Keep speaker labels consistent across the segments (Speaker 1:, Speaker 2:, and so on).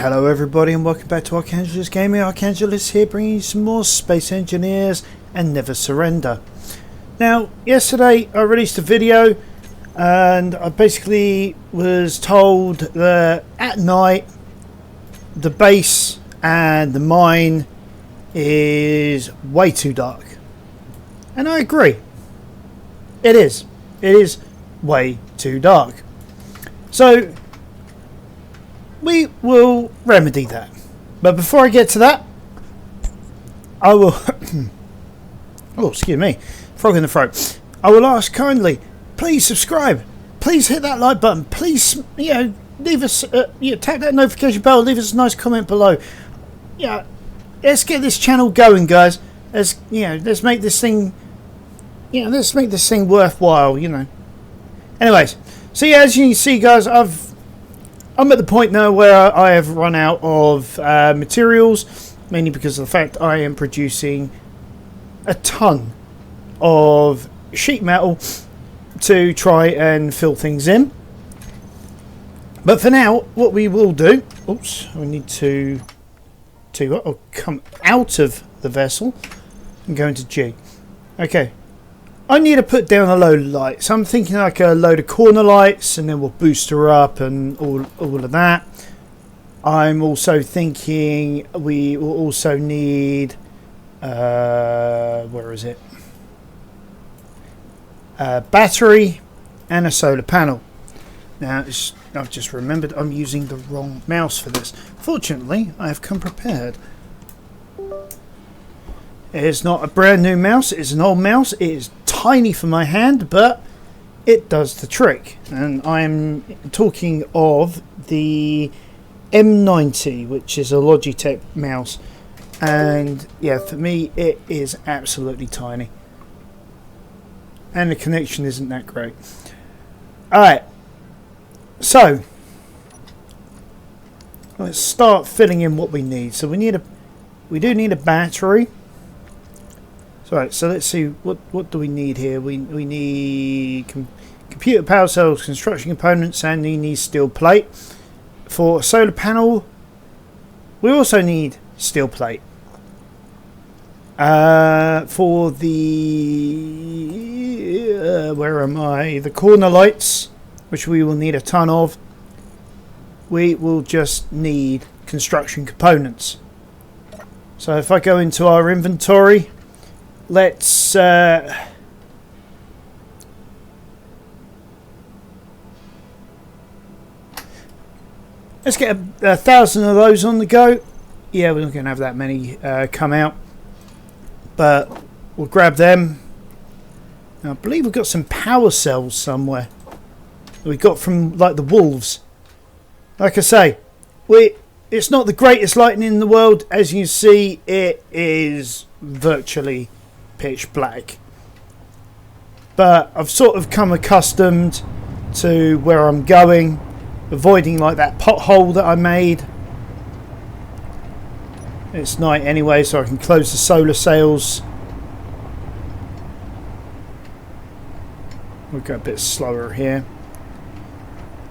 Speaker 1: Hello everybody and welcome back to Archangelus Gaming. Archangelus here, bringing you some more Space Engineers and Never Surrender. Now, yesterday I released a video and I basically was told that at night the base and the mine is way too dark. And I agree. It is. It is way too dark. So we will remedy that. But before I get to that, I will... oh, excuse me. Frog in the throat. I will ask kindly, please subscribe. Please hit that like button. Please, leave us... tap that notification bell. Leave us a nice comment below. Yeah, let's get this channel going, guys. Let's make this thing... let's make this thing worthwhile, Anyways, so yeah, as you can see, guys, I'm at the point now where I have run out of materials, mainly because of the fact I am producing a ton of sheet metal to try and fill things in. But for now, what we will do... Oops, we need to come out of the vessel and go into G. Okay. I need to put down a load of lights. I'm thinking like a load of corner lights, and then we'll boost her up and all of that. I'm also thinking we will also need where is it? A battery and a solar panel. Now I've just remembered I'm using the wrong mouse for this. Fortunately, I have come prepared. It is not a brand new mouse. It is an old mouse. It is tiny for my hand, but it does the trick. And I'm talking of the M90, which is a Logitech mouse. And yeah, for me, it is absolutely tiny. And the connection isn't that great. Alright. So, let's start filling in what we need. So we do need a battery. Right, so let's see, what do we need here? We need computer power cells, construction components, and we need steel plate. For a solar panel, we also need steel plate. For the... where am I? The corner lights, which we will need a ton of, we will just need construction components. So if I go into our inventory... Let's get 1,000 of those on the go. Yeah, we're not going to have that many come out, but we'll grab them. Now, I believe we've got some power cells somewhere we got from like the wolves. Like I say, it's not the greatest lighting in the world. As you see, it is virtually pitch black, but I've sort of come accustomed to where I'm going, avoiding like that pothole that I made. It's night anyway, so I can close the solar sails. We'll go a bit slower here.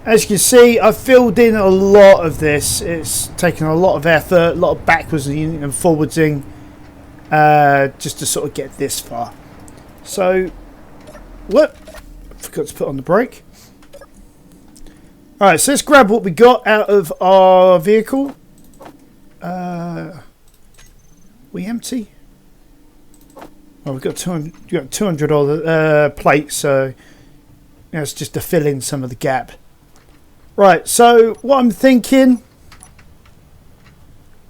Speaker 1: As you can see, I've filled in a lot of this. It's taken a lot of effort, a lot of backwards and forwardsing. Just to sort of get this far. So, what? Forgot to put on the brake. Alright, so let's grab what we got out of our vehicle. We empty? Well, we've got 200 other plates, so that's just to fill in some of the gap. Right, so what I'm thinking,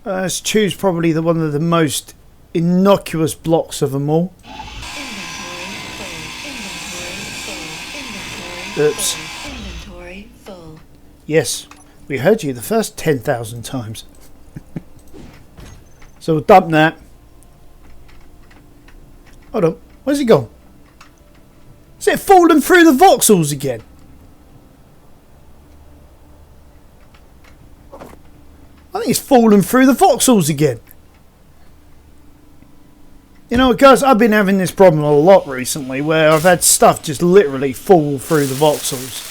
Speaker 1: let's choose probably one of the most innocuous blocks of them all. Oops. Inventory full. Yes, we heard you the first 10,000 times. So we'll dump that. Hold on, where's he gone? Is it falling through the voxels again? I think it's fallen through the voxels again. You know, guys, I've been having this problem a lot recently where I've had stuff just literally fall through the voxels.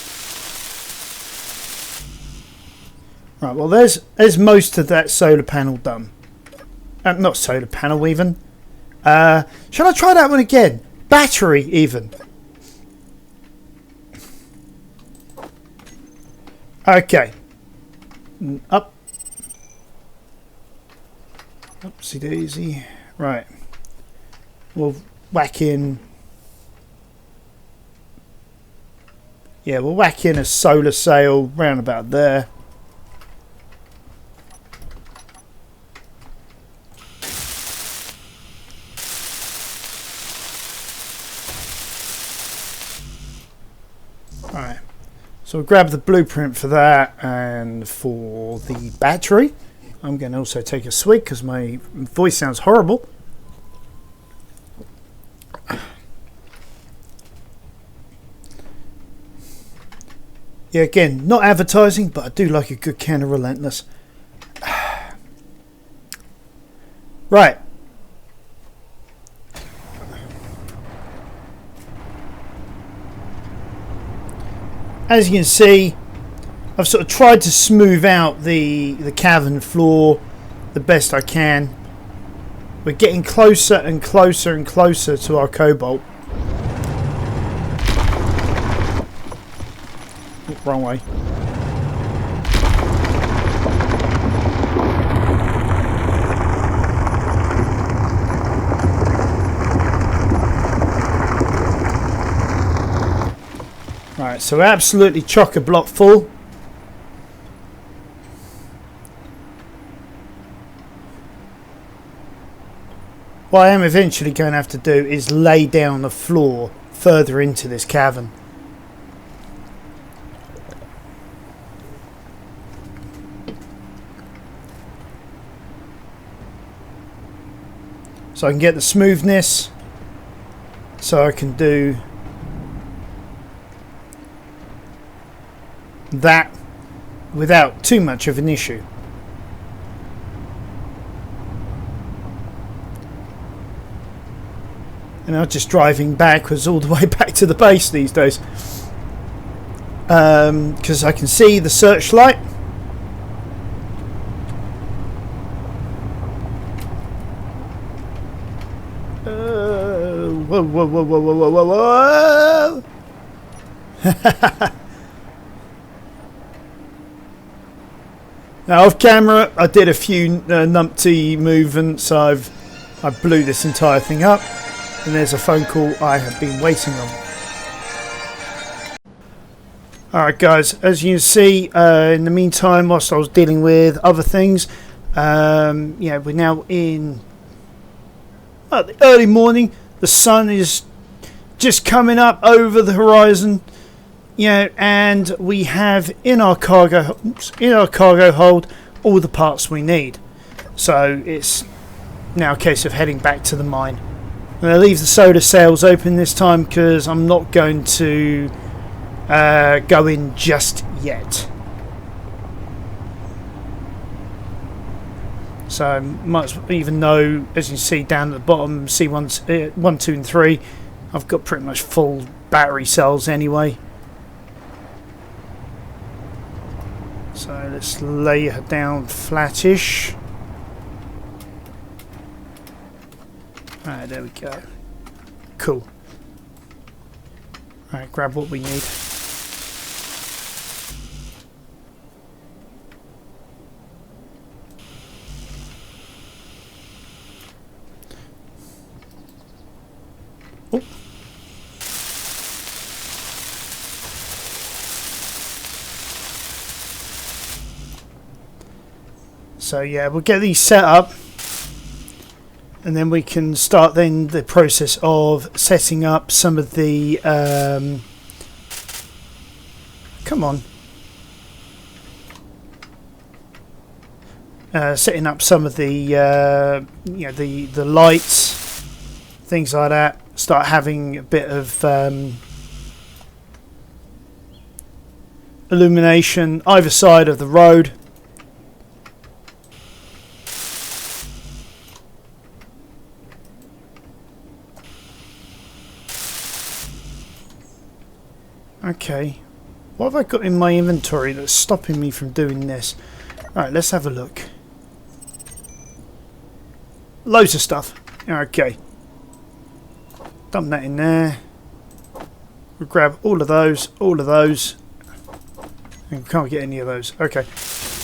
Speaker 1: Right, well there's most of that solar panel done. Not solar panel even. Shall I try that one again? Battery even. Okay. Up. Oopsie daisy. Right. We'll whack in. Yeah, we'll whack in a solar sail round about there. Alright. So we'll grab the blueprint for that, and for the battery I'm going to also take a swig because my voice sounds horrible. Yeah, again, not advertising, but I do like a good can of Relentless. Right. As you can see, I've sort of tried to smooth out the cavern floor the best I can. We're getting closer and closer and closer to our Cobalt. Wrong way. Right, so absolutely chock-a-block full. What I am eventually going to have to do is lay down the floor further into this cavern. So I can get the smoothness, so I can do that without too much of an issue. And I'm just driving backwards all the way back to the base these days, because I can see the searchlight. Whoa, whoa, whoa, whoa, whoa, whoa, whoa, whoa. Now off camera I did a few numpty movements. I blew this entire thing up, and there's a phone call I have been waiting on. Alright guys, as you can see, in the meantime, whilst I was dealing with other things, yeah, we're now in the early morning. The sun is just coming up over the horizon, and we have in our cargo hold all the parts we need. So it's now a case of heading back to the mine. I'm going to leave the solar sails open this time because I'm not going to go in just yet. So much, even though, as you see down at the bottom, C1, 1, 2 and 3, I've got pretty much full battery cells anyway. So let's lay her down flattish. Alright, there we go. Cool. Alright, grab what we need. Oh. So yeah, we'll get these set up, and then we can start then the process of setting up some of the come on, setting up some of the the lights, things like that. Start having a bit of illumination either side of the road. Okay, what have I got in my inventory that's stopping me from doing this? Alright, let's have a look. Loads of stuff. Okay. Dump that in there. We'll grab all of those. And we can't get any of those. Okay.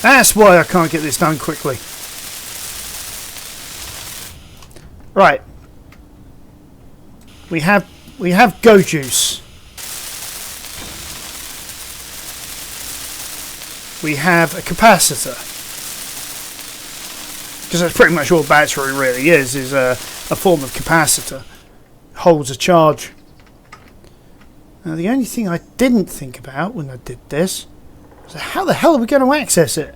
Speaker 1: That's why I can't get this done quickly. Right. We have go juice. We have a capacitor. Because that's pretty much all battery really is a form of capacitor. Holds a charge. Now the only thing I didn't think about when I did this was how the hell are we going to access it?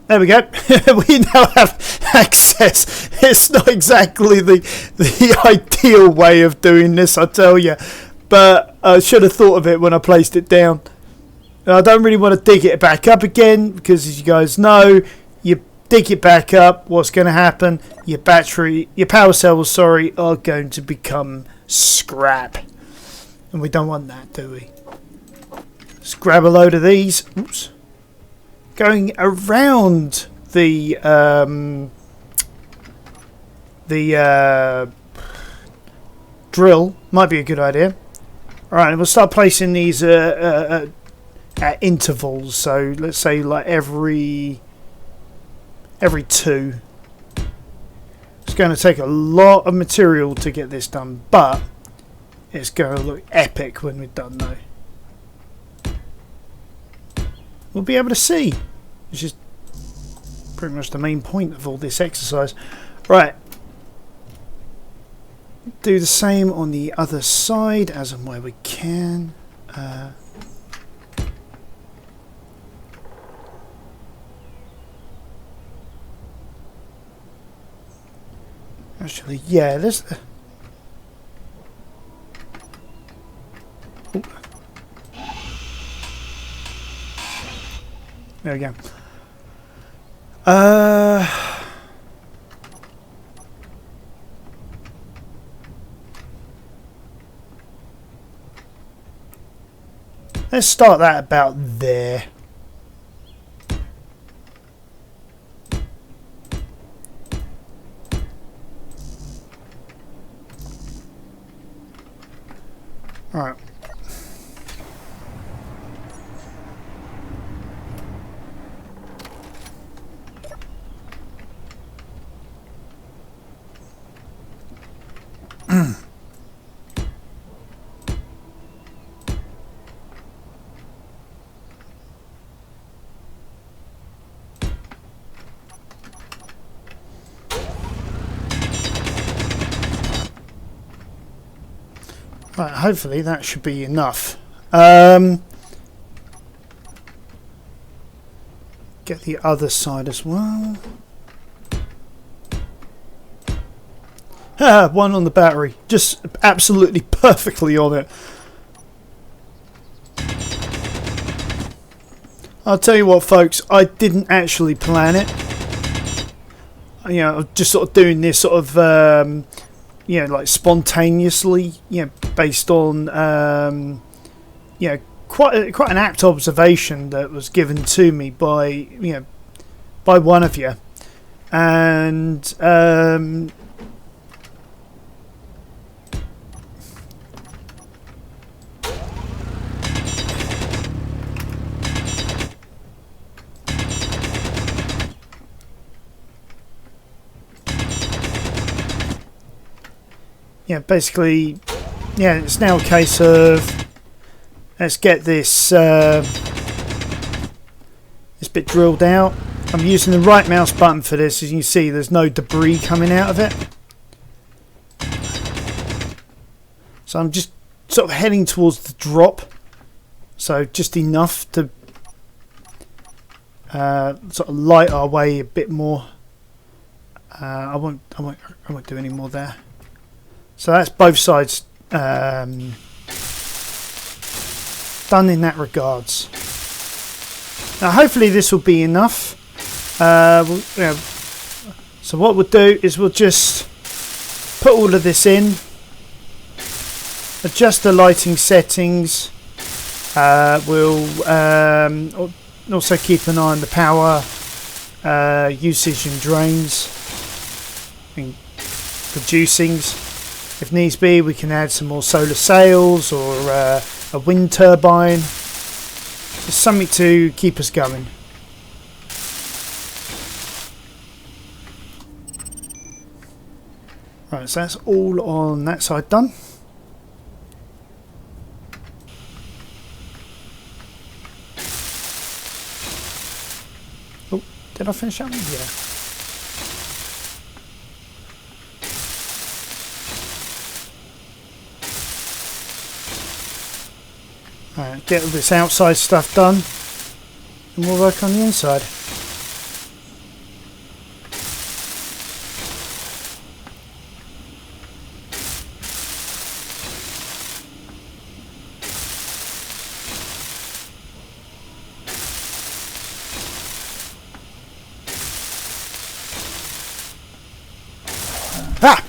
Speaker 1: There we go. We now have access. It's not exactly the ideal way of doing this, I tell you. But I should have thought of it when I placed it down. I don't really want to dig it back up again because, as you guys know, you dig it back up, what's going to happen? Your power cells, are going to become scrap. And we don't want that, do we? Let's grab a load of these. Oops. Going around the drill might be a good idea. Alright, we'll start placing these at intervals. So let's say like every 2. It's going to take a lot of material to get this done, but it's going to look epic when we're done though. We'll be able to see, which is pretty much the main point of all this exercise. Right, do the same on the other side as and where we can. Actually, yeah, let's. There we go. Let's start that about there. All right. Right, hopefully that should be enough. Get the other side as well. One on the battery, just absolutely perfectly on it. I'll tell you what, folks, I didn't actually plan it. You know, I'm just sort of doing this sort of, you know, like spontaneously, you know, based on, you know, quite an apt observation that was given to me by, you know, by one of you, and yeah, basically, yeah, it's now a case of let's get this this bit drilled out. I'm using the right mouse button for this. As you can see, there's no debris coming out of it. So I'm just sort of heading towards the drop. So just enough to sort of light our way a bit more. I won't do any more there. So that's both sides done in that regards. Now hopefully this will be enough. So what we'll do is we'll just put all of this in, adjust the lighting settings. We'll also keep an eye on the power usage and drains and producings. If needs be, we can add some more solar sails or a wind turbine. Just something to keep us going. Right, so that's all on that side done. Oh, did I finish that one? Yeah. Right, get all this outside stuff done and we'll work on the inside. Ah!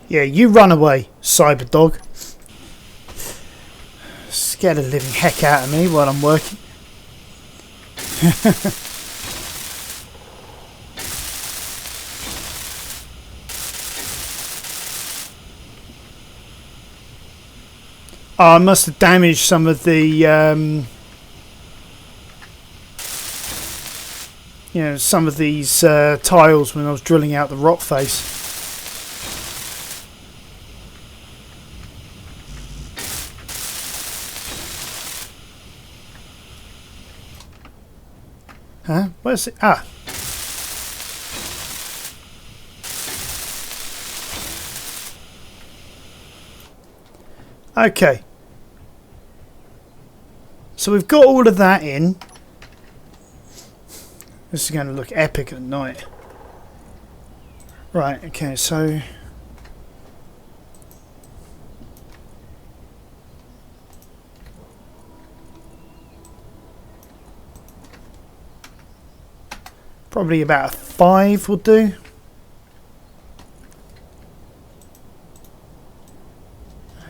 Speaker 1: Yeah, you run away, cyber dog. Scare the living heck out of me while I'm working. Oh, I must have damaged some of the, some of these tiles when I was drilling out the rock face. Huh? Where's it? Ah. Okay. So we've got all of that in. This is going to look epic at night. Right, okay, so... probably about a 5 will do.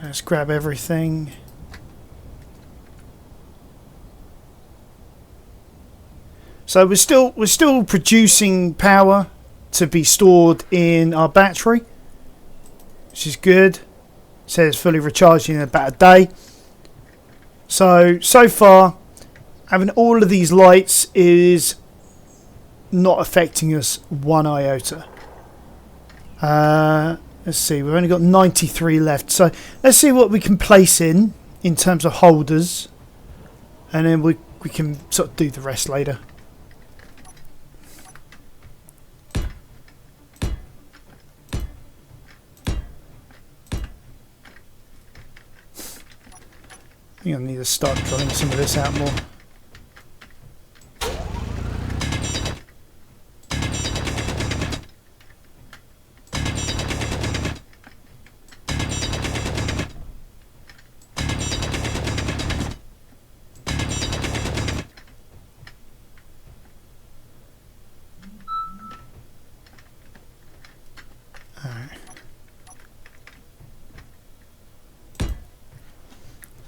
Speaker 1: Let's grab everything. So we're still producing power to be stored in our battery, which is good. It says fully recharging in about a day. So far, having all of these lights is not affecting us one iota. Let's see, we've only got 93 left, so let's see what we can place in terms of holders, and then we can sort of do the rest later. I think I need to start drilling some of this out more.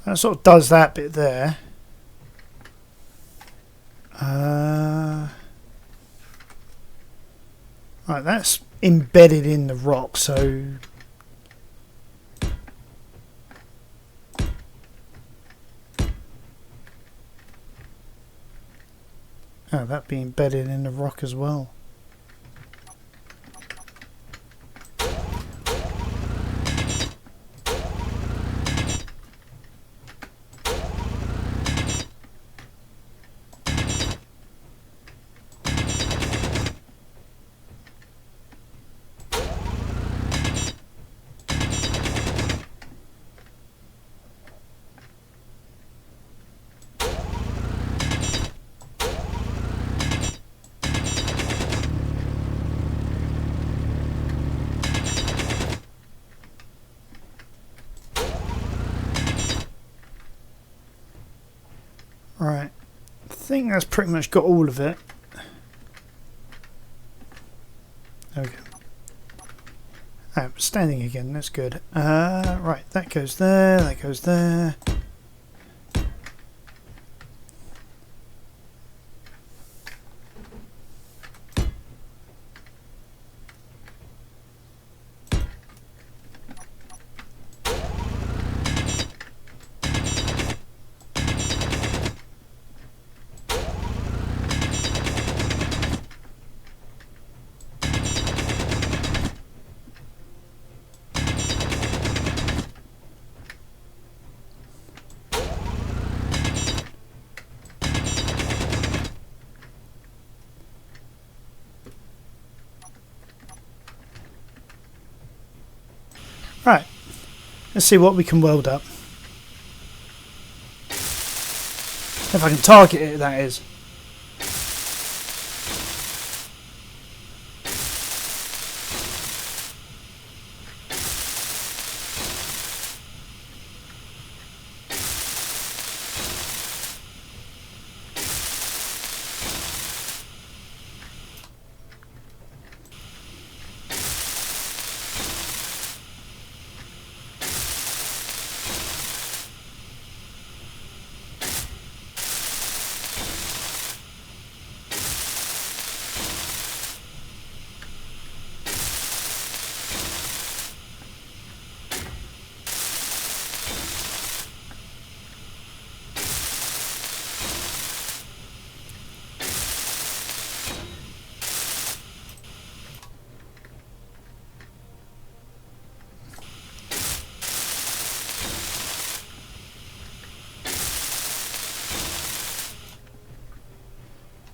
Speaker 1: That sort of does that bit there. Right, that's embedded in the rock, so that'd be embedded in the rock as well. think that's pretty much got all of it. Okay. Oh, standing again, that's good. Right, that goes there, that goes there. Right, let's see what we can weld up. If I can target it, that is.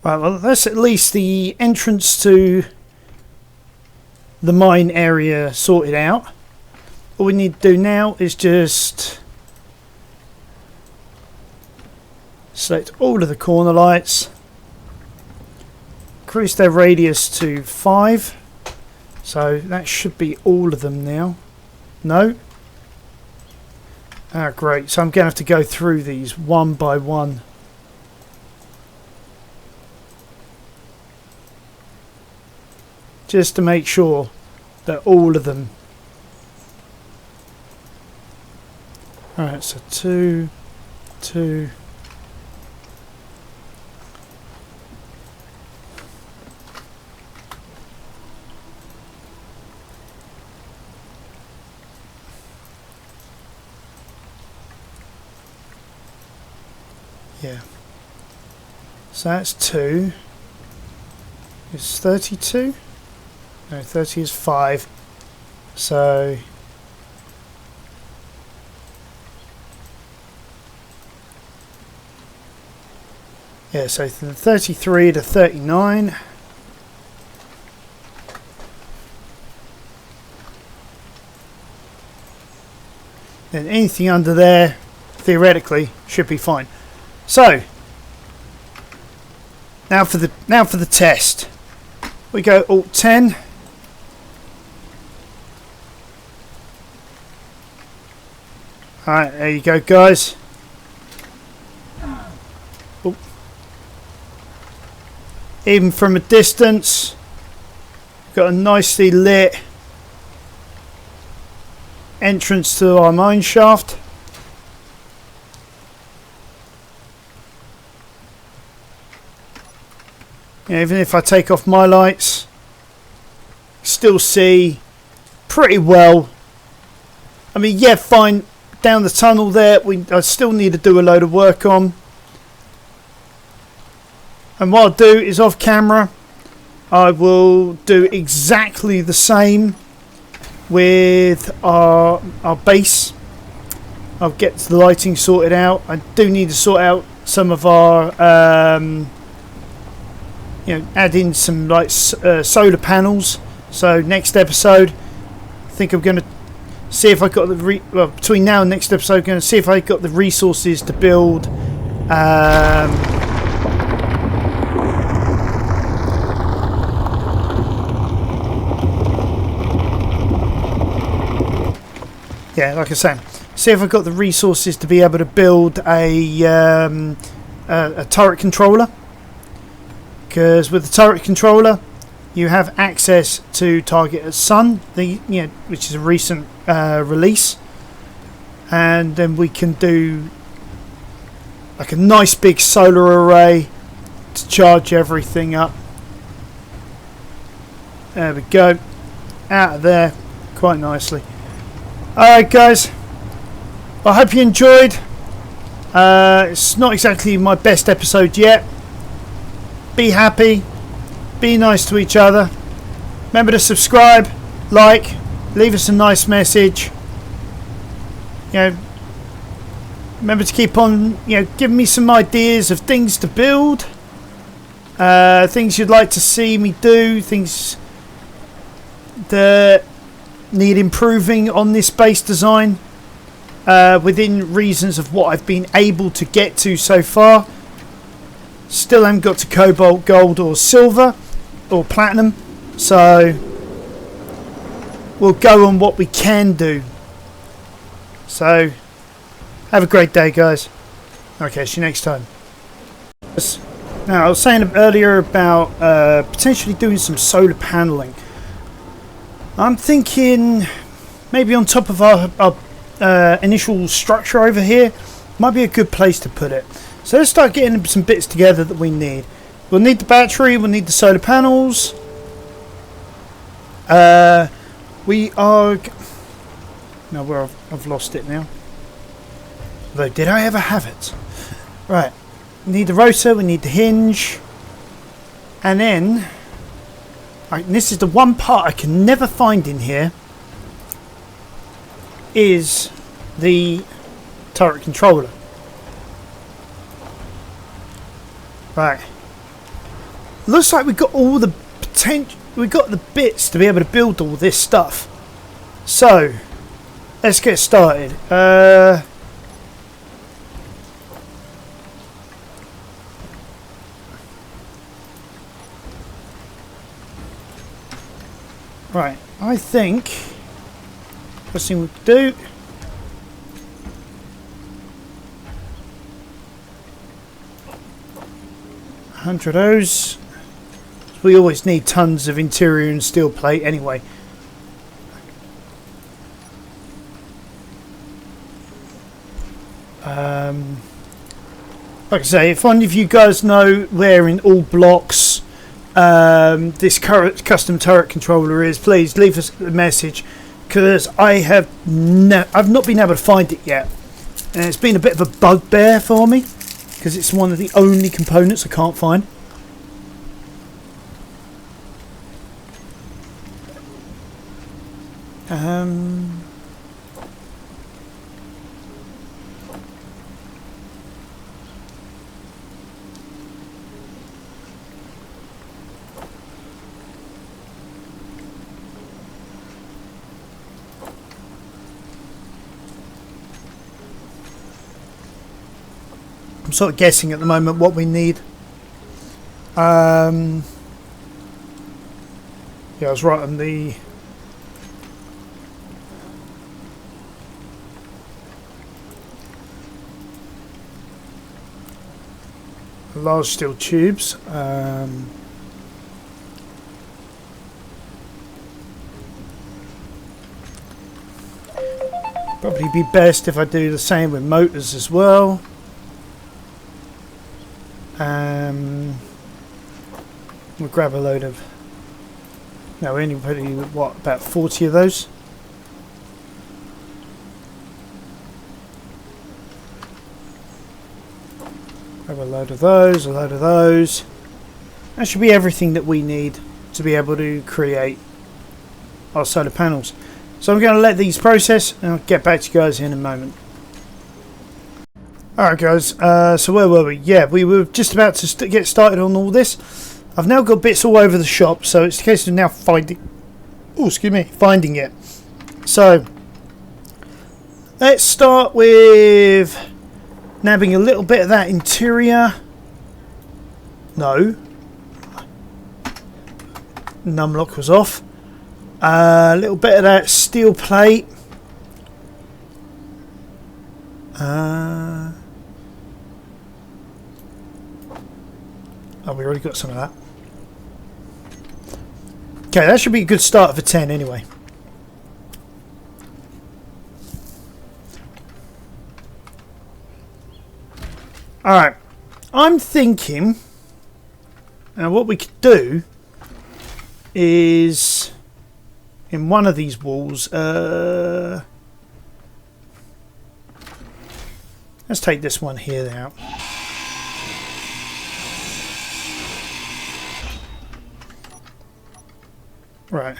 Speaker 1: Right, well, that's at least the entrance to the mine area sorted out. All we need to do now is just select all of the corner lights, increase their radius to 5, so that should be all of them now. No? Ah, great, so I'm going to have to go through these one by one. Just to make sure that all of them. Alright, so 2, 2. Yeah. So that's 2. It's 32. No, 30 is 5. So yeah, so from 33 to 39. Then anything under there theoretically should be fine. So now for the test. We go Alt 10. Alright, there you go, guys. Oop. Even from a distance, got a nicely lit entrance to our mine shaft. Yeah, even if I take off my lights, still see pretty well. I mean, yeah, fine. Down the tunnel there, I still need to do a load of work on. And what I'll do is off camera, I will do exactly the same with our base. I'll get the lighting sorted out. I do need to sort out some of our, add in some like solar panels. So next episode, I think I'm going to see if I got the between now and next episode, I'm going to see if I got the resources to build yeah, like I said, see if I got the resources to be able to build a a turret controller, because with the turret controller you have access to target as sun, which is a recent release, and then we can do like a nice big solar array to charge everything up. There we go, out of there quite nicely. Alright guys, I hope you enjoyed. It's not exactly my best episode yet. Be happy, be nice to each other. Remember to subscribe, like, leave us a nice message. Remember to keep on, giving me some ideas of things to build, things you'd like to see me do, things that need improving on this base design, within reasons of what I've been able to get to so far. Still haven't got to cobalt, gold or silver or platinum, so we'll go on what we can do. So have a great day guys. Okay, see you next time. Now I was saying earlier about potentially doing some solar paneling. I'm thinking maybe on top of our initial structure over here might be a good place to put it. So let's start getting some bits together that we need. We'll need the battery, we'll need the solar panels. We are... No, where I've lost it now. Although, did I ever have it? Right, we need the rotor, we need the hinge. And then... Right, and this is the one part I can never find in here. Is the turret controller. Right. Looks like we've got all the potential. We've got the bits to be able to build all this stuff. So, let's get started. Right. I think first thing we could do. $100 of those. We always need tons of interior and steel plate anyway. Like I say, if any of you guys know where in all blocks this current custom turret controller is, please leave us a message, because I've not been able to find it yet, and it's been a bit of a bugbear for me. Because it's one of the only components I can't find. I'm sort of guessing at the moment what we need. Yeah, I was right on the... large steel tubes. Probably be best if I do the same with motors as well. We'll grab a load of... No, we only put what, about 40 of those. Grab a load of those, a load of those. That should be everything that we need to be able to create our solar panels. So I'm going to let these process and I'll get back to you guys in a moment. Alright guys, so where were we? Yeah, we were just about to get started on all this. I've now got bits all over the shop, so it's a case of now finding it. So, let's start with nabbing a little bit of that interior. No. Numlock was off. A little bit of that steel plate. Oh, we already got some of that. Okay, that should be a good start for 10 anyway. Alright, I'm thinking, now what we could do is, in one of these walls, let's take this one here out. Right.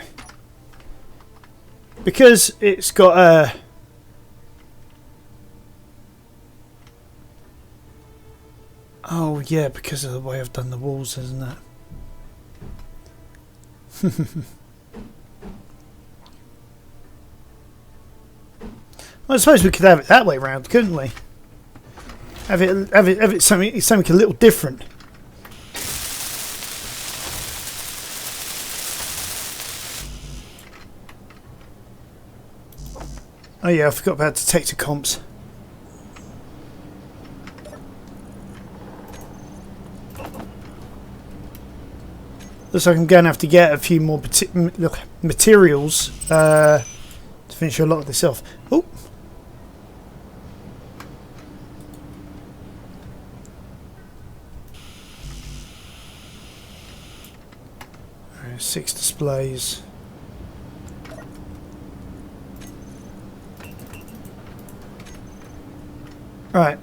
Speaker 1: Because it's got a... Oh, yeah, because of the way I've done the walls, isn't it? Well, I suppose we could have it that way round, couldn't we? Have it something a little different. Oh yeah, I forgot about detector comps. Looks like I'm going to have to get a few more materials to finish a lot of this off. Oh. 6 displays. Right,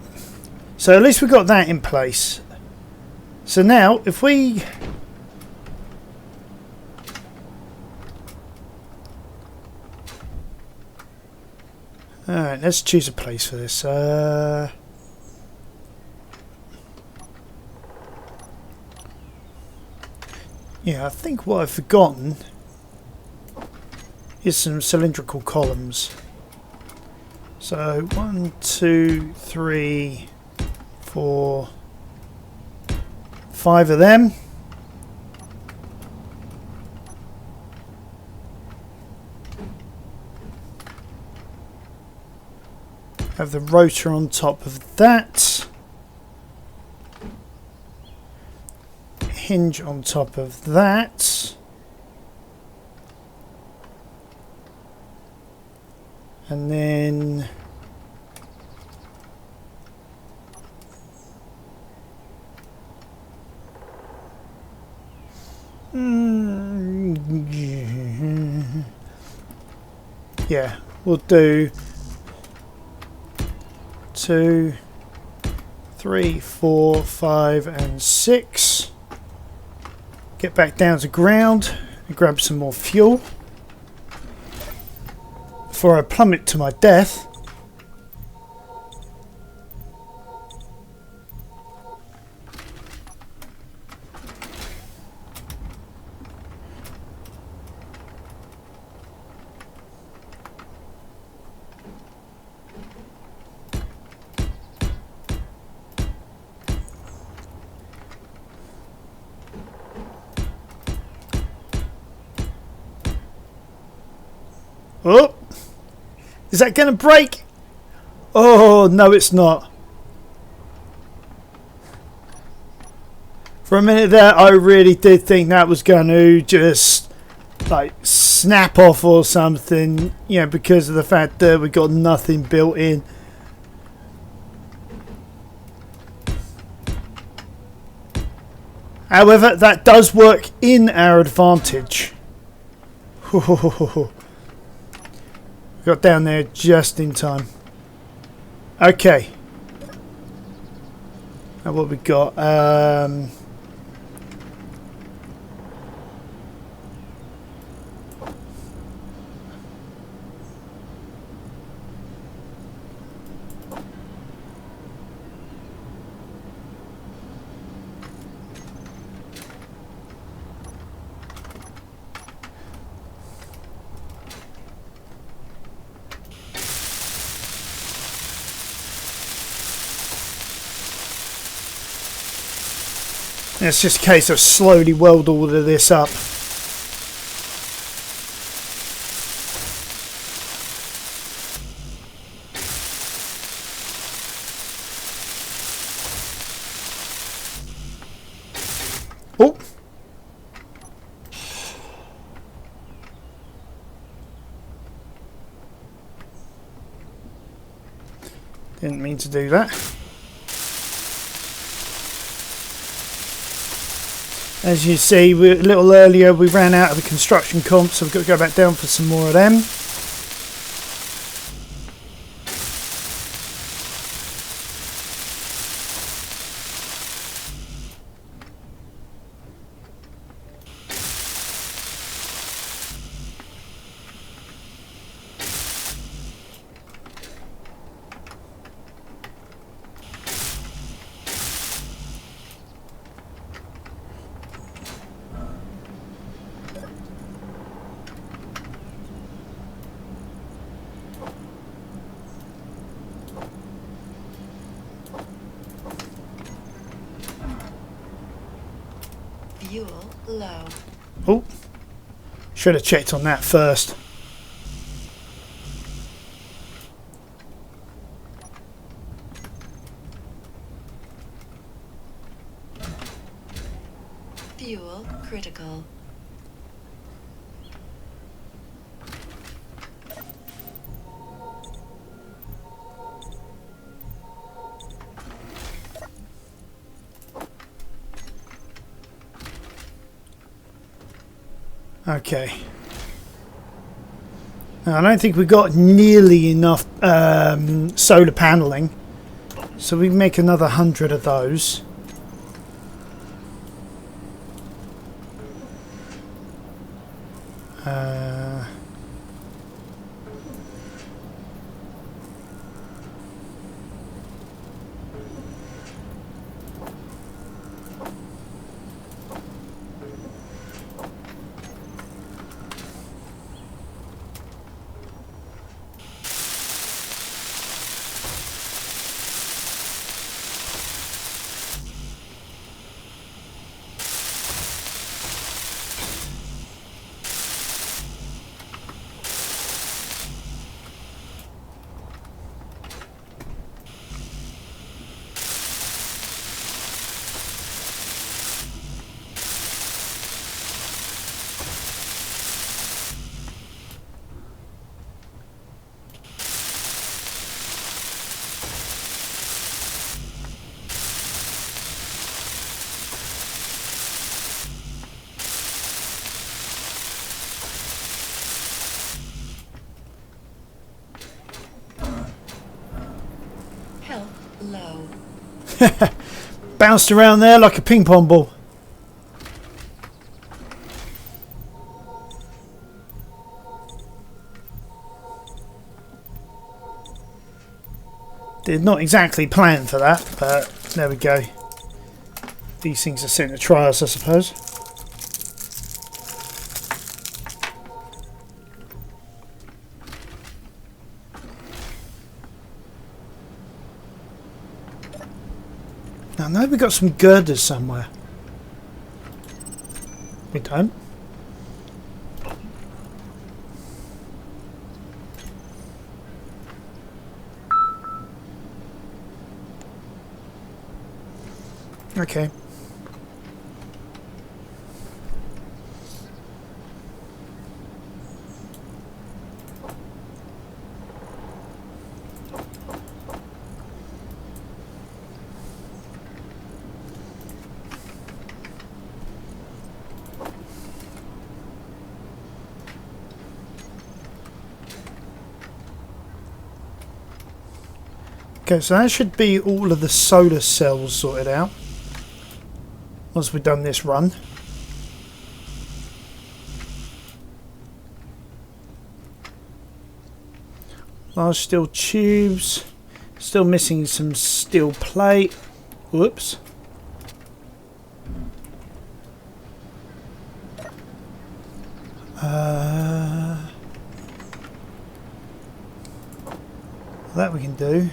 Speaker 1: so at least we got that in place. So now if we alright, let's choose a place for this. Yeah, I think what I've forgotten is some cylindrical columns. So 1, 2, 3, 4, 5 of them. Have the rotor on top of that. Hinge on top of that. And then yeah, we'll do 2, 3, 4, 5 and 6. Get back down to ground and grab some more fuel before I plummet to my death. Oh! Is that going to break? Oh, no, it's not. For a minute there, I really did think that was going to just, like, snap off or something, you know, because of the fact that we got nothing built in. However, that does work in our advantage. Got down there just in time. Okay. Now what we got? It's just a case of slowly weld all of this up. Didn't mean to do that. As you see, a little earlier we ran out of the construction comp, so we've got to go back down for some more of them.
Speaker 2: Fuel low.
Speaker 1: Oh, should have checked on that first.
Speaker 2: Fuel critical.
Speaker 1: Okay. Now, I don't think we got nearly enough solar paneling, so we make another 100 of those.
Speaker 2: Health low.
Speaker 1: Bounced around there like a ping pong ball. Did not exactly plan for that, but there we go. These things are sent to trials, I suppose. I know we've got some girders somewhere. We don't. Okay. Okay, so that should be all of the solar cells sorted out once we've done this run. Large steel tubes, still missing some steel plate. Whoops. That we can do.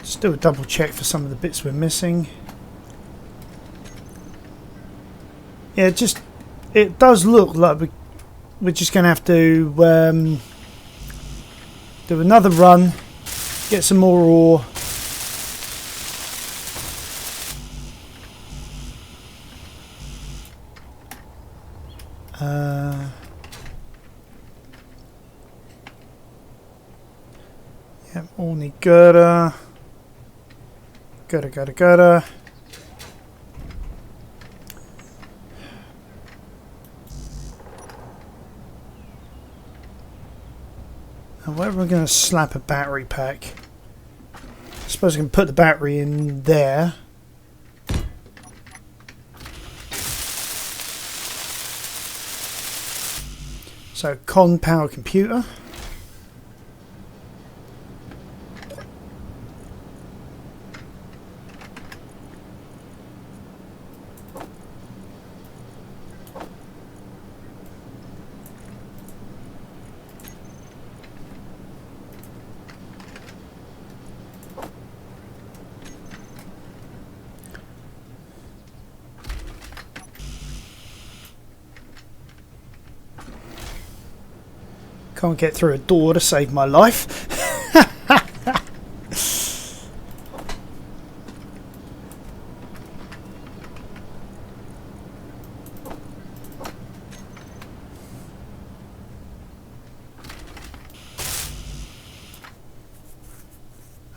Speaker 1: Still double check for some of the bits we're missing. Yeah, it does look like we're just going to have to do another run, get some more ore. All need girder. Girder. And where are we going to slap a battery pack? I suppose I can put the battery in there. So, con power computer. Can't get through a door to save my life.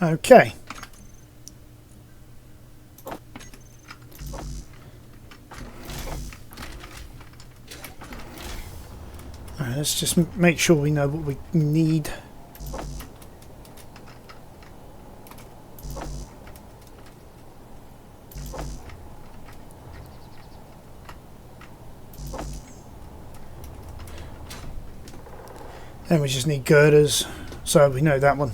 Speaker 1: Okay. Alright, let's just make sure we know what we need. Then we just need girders, so we know that one.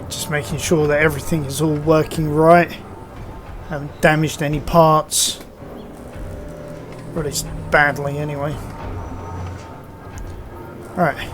Speaker 1: Just making sure that everything is all working right. Haven't damaged any parts. Or at least badly anyway. Alright.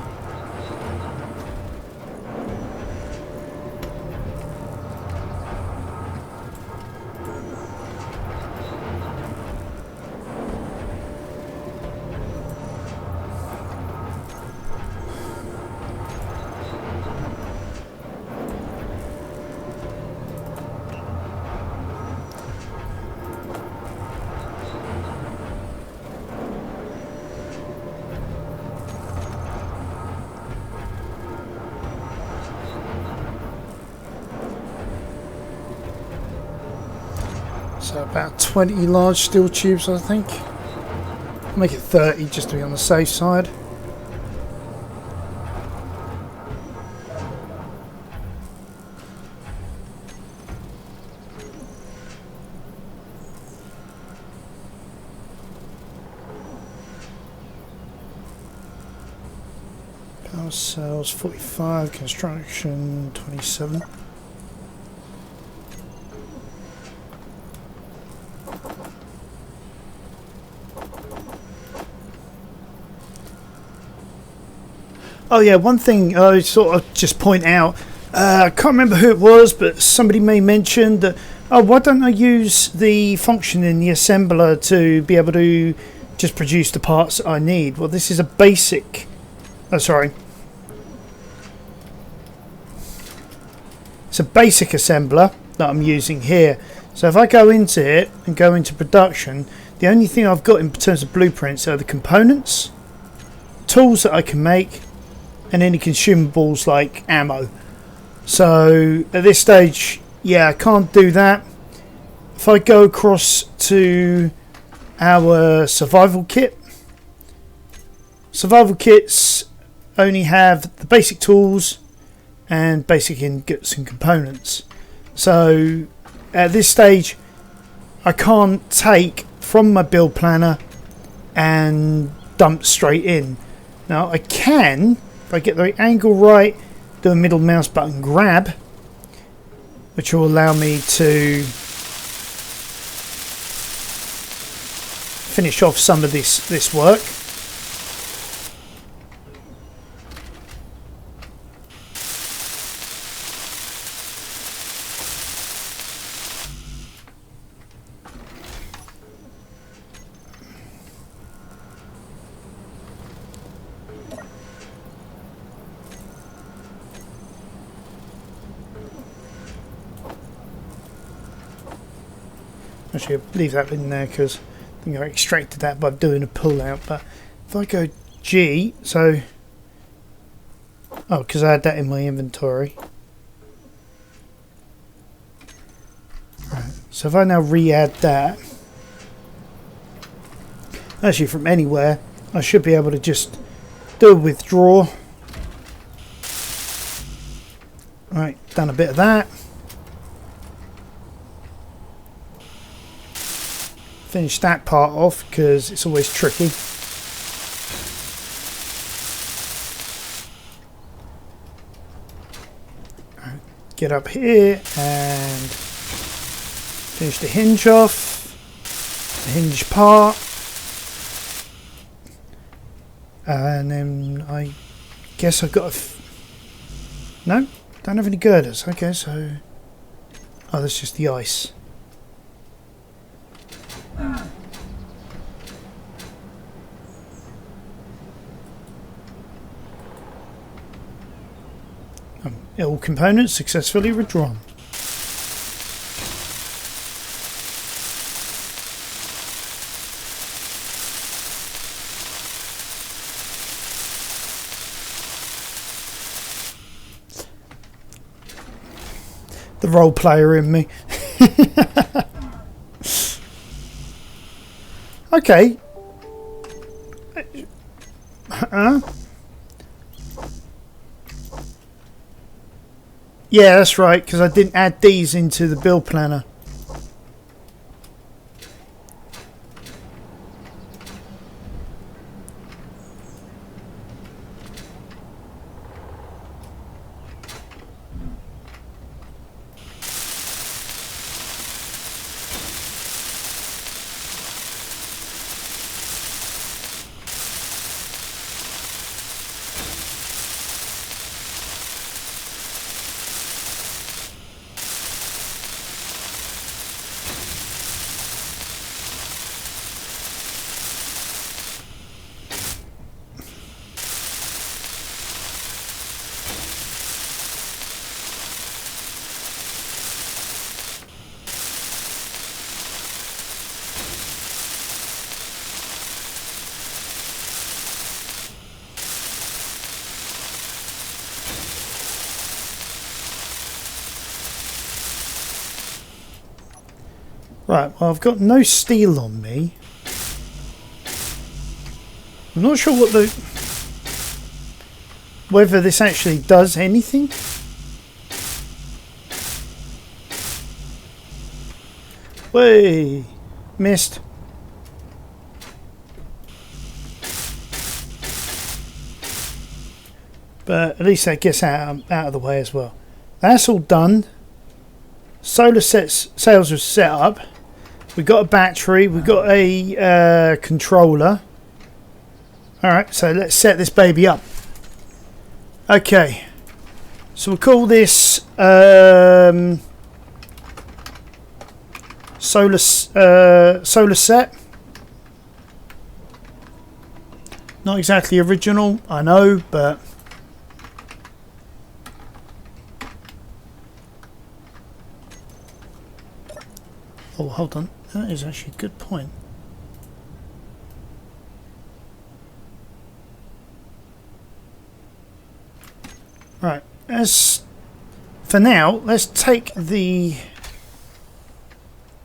Speaker 1: So about 20 large steel tubes, I think. Make it 30 just to be on the safe side. Power cells 45, construction 27. Oh yeah, one thing I sort of just point out, I can't remember who it was, but somebody may mention that, oh, why don't I use the function in the assembler to be able to just produce the parts that I need? Well, this is a basic, it's a basic assembler that I'm using here. So if I go into it and go into production, the only thing I've got in terms of blueprints are the components, tools that I can make, and any consumables like ammo. So at this stage, yeah, I can't do that. If I go across to our survival kit, survival kits only have the basic tools and basic ingots and components. So at this stage, I can't take from my build planner and dump straight in. Now I can, if I get the angle right, do a middle mouse button grab, which will allow me to finish off some of this work. Actually, I'll leave that in there because I think I extracted that by doing a pull out. But if I go G, so because I had that in my inventory. Right. So if I now re-add that, actually from anywhere, I should be able to just do a withdraw. Right, done a bit of that. Finish that part off because it's always tricky. Get up here and finish the hinge off, the hinge part, and then I guess I've got no, don't have any girders. Okay, so that's just the ice. All components successfully withdrawn. The role player in me. Okay. Yeah, that's right, because I didn't add these into the build planner. Right, well, I've got no steel on me. I'm not sure whether this actually does anything. Way missed. But at least that gets out of the way as well. That's all done. Solar sails are set up. We've got a battery. We've got a controller. Alright, so let's set this baby up. Okay. So we'll call this solar set. Not exactly original, I know, but oh, hold on. That is actually a good point. Right, as for now, let's take the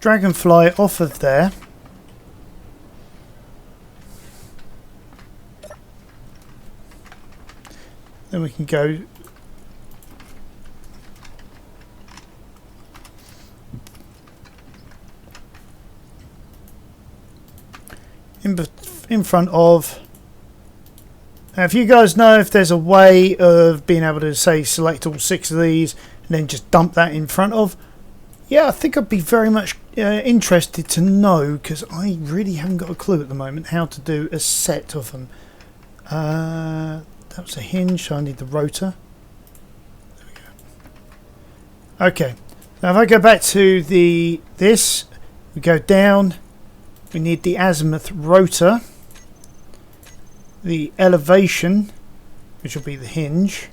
Speaker 1: dragonfly off of there. Then we can go in front of. Now, if you guys know if there's a way of being able to say select all 6 of these and then just dump that in front of, yeah, I think I'd be very much interested to know, because I really haven't got a clue at the moment how to do a set of them. That was a hinge, so I need the rotor. There we go. Okay, now if I go back to this, we go down. We need the azimuth rotor, the elevation, which will be the hinge.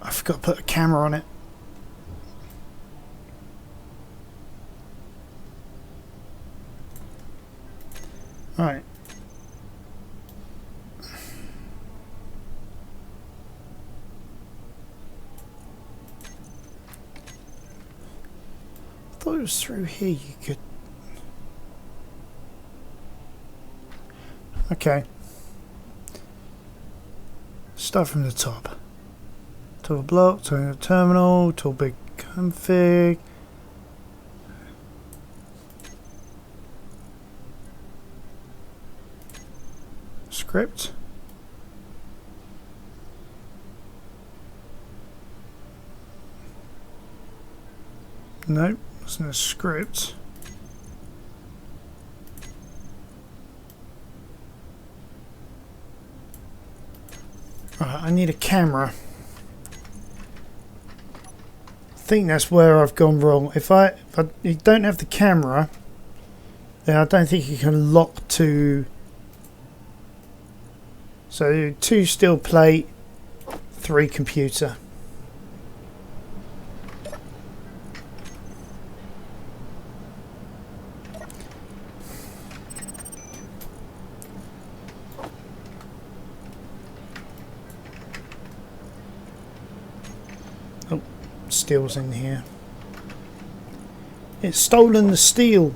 Speaker 1: I forgot to put a camera on it. Right. I thought it was through here you could. Okay. Start from the top. Tool block, tool terminal, tool big config. Script. Nope, it's not a script. Right, I need a camera. I think that's where I've gone wrong. If you don't have the camera, then I don't think you can lock to. So 2 steel plate, 3 computer. Oh, steel's in here. It's stolen the steel.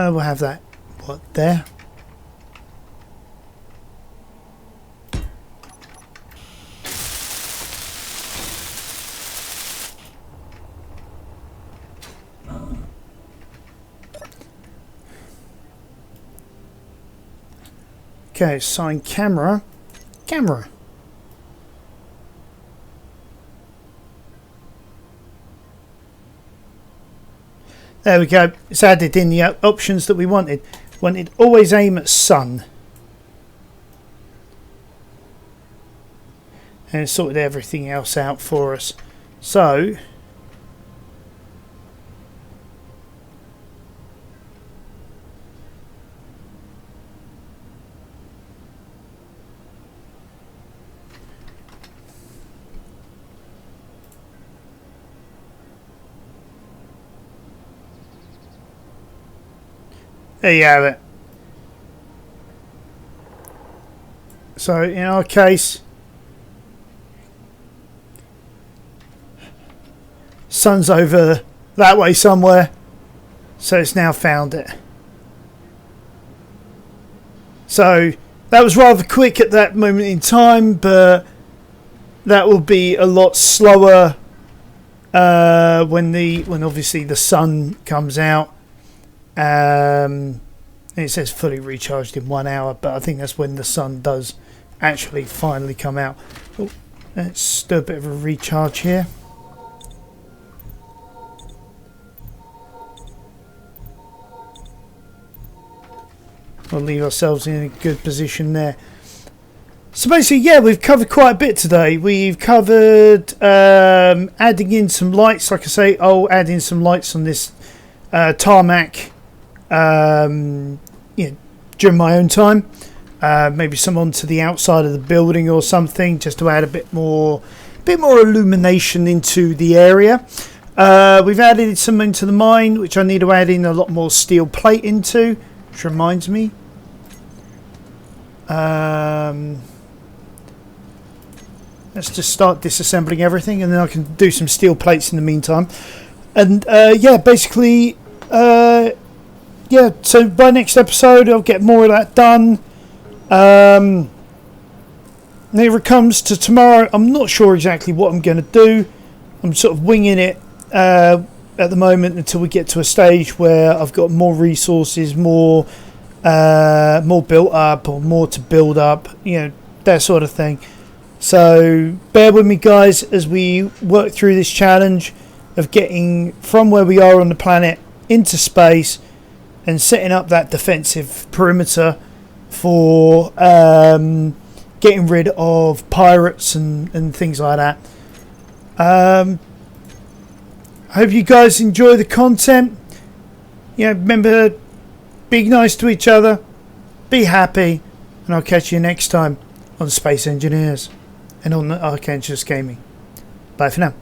Speaker 1: We'll have that. What, there? Okay, assign camera. Camera. There we go. It's added in the options that we wanted. Wanted always aim at sun. And it sorted everything else out for us. So there you have it. So in our case, sun's over that way somewhere, so it's now found it. So that was rather quick at that moment in time, but that will be a lot slower when obviously the sun comes out. It says fully recharged in 1 hour, but I think that's when the sun does actually finally come out. Oh, let's do a bit of a recharge here. We'll leave ourselves in a good position there. So basically, yeah, we've covered quite a bit today. We've covered adding in some lights. Like I say, I'll add in some lights on this tarmac during my own time. Maybe some onto the outside of the building or something, just to add a bit more illumination into the area. We've added some into the mine, which I need to add in a lot more steel plate into, which reminds me. Let's just start disassembling everything, and then I can do some steel plates in the meantime. And yeah, basically, yeah. So by next episode, I'll get more of that done. When it comes to tomorrow, I'm not sure exactly what I'm going to do. I'm sort of winging it at the moment until we get to a stage where I've got more resources, more built up, or more to build up, that sort of thing. So bear with me, guys, as we work through this challenge of getting from where we are on the planet into space and setting up that defensive perimeter for getting rid of pirates and things like that. I hope you guys enjoy the content. Remember, be nice to each other, be happy, and I'll catch you next time on Space Engineers and on Archangels Gaming. Bye for now.